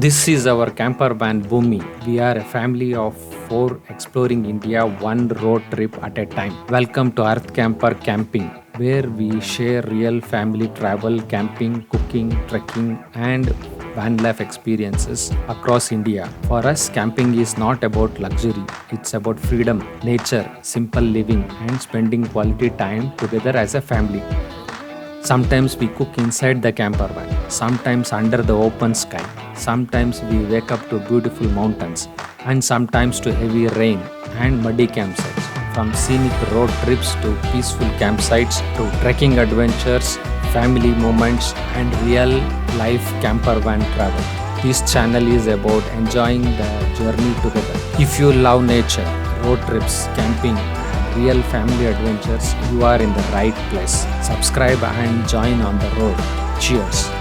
This is our camper van Bhumi. We are a family of four exploring India one road trip at a time. Welcome to EarthCamper Camping, where we share real family travel, camping, cooking, trekking, and van life experiences across India. For us, camping is not about luxury, it's about freedom, nature, simple living, and spending quality time together as a family. Sometimes we cook inside the camper van, sometimes under the open sky, sometimes we wake up to beautiful mountains, and sometimes to heavy rain and muddy campsites. From scenic road trips to peaceful campsites to trekking adventures, family moments, and real life camper van travel. This channel is about enjoying the journey together. If you love nature, road trips, camping, real family adventures, you are in the right place. Subscribe and join on the road. Cheers.